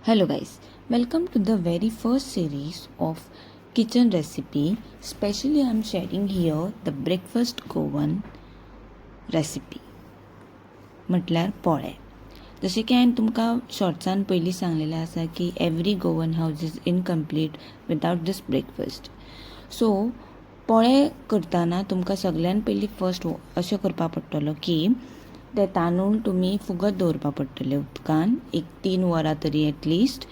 Hello guys, welcome to the very first series of kitchen recipe. Specially I'm sharing here the breakfast Goan recipe. म्हटल्यार पोळे. जशें की हांवें तुमकां शॉर्ट्सान पयलीं सांगलेलें आसा की every Goan house is incomplete without this breakfast. So पोळे करतना तुमकां सगळ्यान पयलीं फर्स्ट अशें करपा पडटलो की ते तांदूळ तुमी फुगत दवरपा पडटले उदकान 1-3 वरां तरी एटलिस्ट.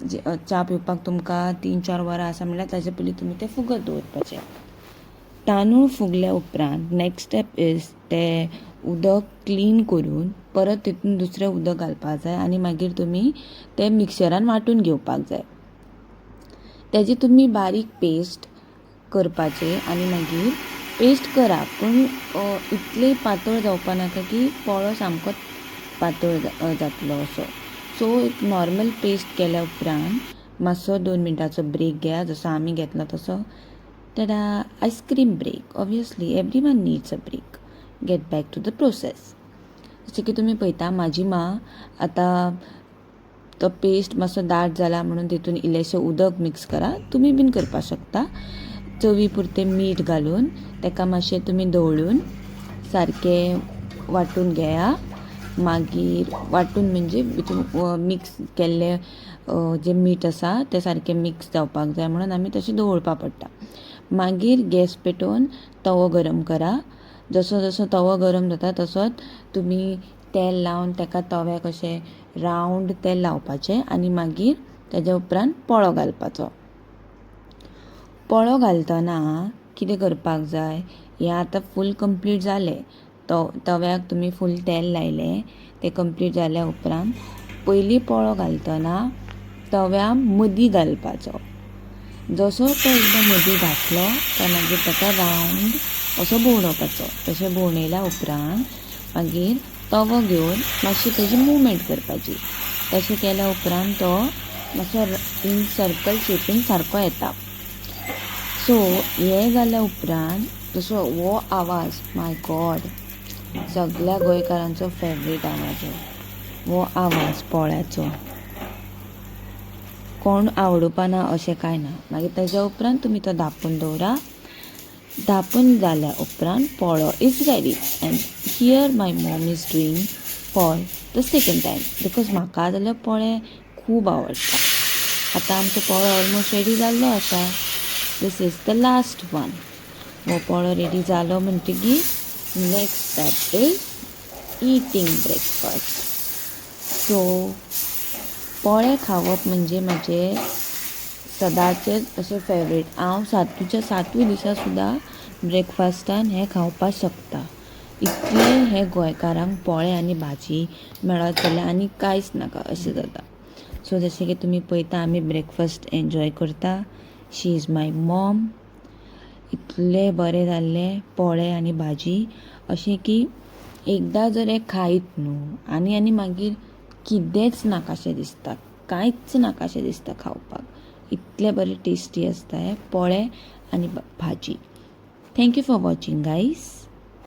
च्या पिवपाक तुमकां 3-4 वरां आसा म्हणल्यार ताचे पयलीं तुमी ते फुगत दवरपाचे. तांदूळ फुगल्या उपरांत नेक्स्ट स्टेप इज ते उदक क्लीन करून परत तितून दुसरें उदक घालपाक जाय आनी मागीर तुमी ते मिक्सरान वांटून घेवपाक जाय. तेजी तुमी बारीक पेस्ट करपाचे आनी मागीर पेस्ट करा, पूण इतले पातळ जावपा नाका की पोळो सामको पातळ जातलो असो. सो एक नॉर्मल पेस्ट केल्या उपरांत मातसो 2 मिनटाचो ब्रेक घेया, जसो आमी घेतलो तसो. टेडा, ice cream break. Obviously every one needs a break. Get back to the process. जशें की तुमी पळयता म्हाजी मां आतां तो पेस्ट मातसो दाट जाला म्हणून तितून इल्लेशें उदक मिक्स करा. तुमी बीन करपाक शकता. चवी पुरतें मीठ घालून तेका मातशें तुमी धवळून सारकें वांटून घेया. मागीर वांटून म्हणजे भितून मिक्स केल्ले जे मीठ आसा तें सारकें मिक्स जावपाक जाय म्हणून आमी तशें दवरपा पडटा. मागीर गॅस पेटोवन तवो गरम करा. जसो जसो तवो गरम जाता तसोच तुमी तेल लावन तेका तव्याक अशें रावंड तेल लावपाचें आनी मागीर तेज्या उपरांत पोळो घालपाचो. पोळो घालतना कितें करपाक जाय, हें आतां फूल कंप्लीट जालें. तव्याक तुमी फूल तेल लायलें, तें कंप्लीट जाल्या उपरांत पयलीं पोळो घालतना तव्या मदीं घालपाचो. जसो तो एकदां मदीं घातलो काय मागीर ताका रावंड असो भोंवडोवपाचो. तशें भोंवडयल्या उपरांत मागीर तवो घेवन मातशी तेजी मुवमेंट करपाची. तशें केल्या उपरांत तो मातसो इन सर्कल शेपीन सारको येता. सो हें जाल्या उपरांत जसो हो आवाज, माय गॉड, सगळ्या गोंयकारांचो फेवरेट आवाज हो आवाज पोळ्याचो. कोण आवडुपा ना अशें कांय ना. मागीर तेज्या उपरांत तुमी तो धांपून दवरा. धांपून जाल्या उपरांत पोळो is ready. And here my mom is doing for the second time because म्हाका जाल्यार पोळे खूब आवडटा. आतां आमचो पोळो ऑलमोस्ट रेडी जाल्लो आसा. This is the last one. हो पोळो रेडी जालो म्हणटकीर नेक्स्ट स्टेप इज ईटींग ब्रेकफास्ट. सो पोळे खावप म्हणजे म्हजें सदांचें अशें फेवरेट. हांव सातूय दिसा सुद्दां ब्रेकफास्टान हें खावपाक शकता. इतलें हें गोंयकारांक पोळे आनी भाजी मेळत जाल्यार आनी कांयच नाका अशें जाता. सो जशें की तुमी पळयता आमी ब्रेकफास्ट एन्जॉय करता. She is my mom. इतलें बरें जाल्लें पोळे आनी भाजी अशें की एकदां जर हें खायत न्हू आनी मागीर कितेंच नाकाशें दिसता, कांयच नाकाशें दिसता खावपाक. इतलें बरें टेस्टी आसता हे पोळे आनी भाजी. Thank you for watching guys.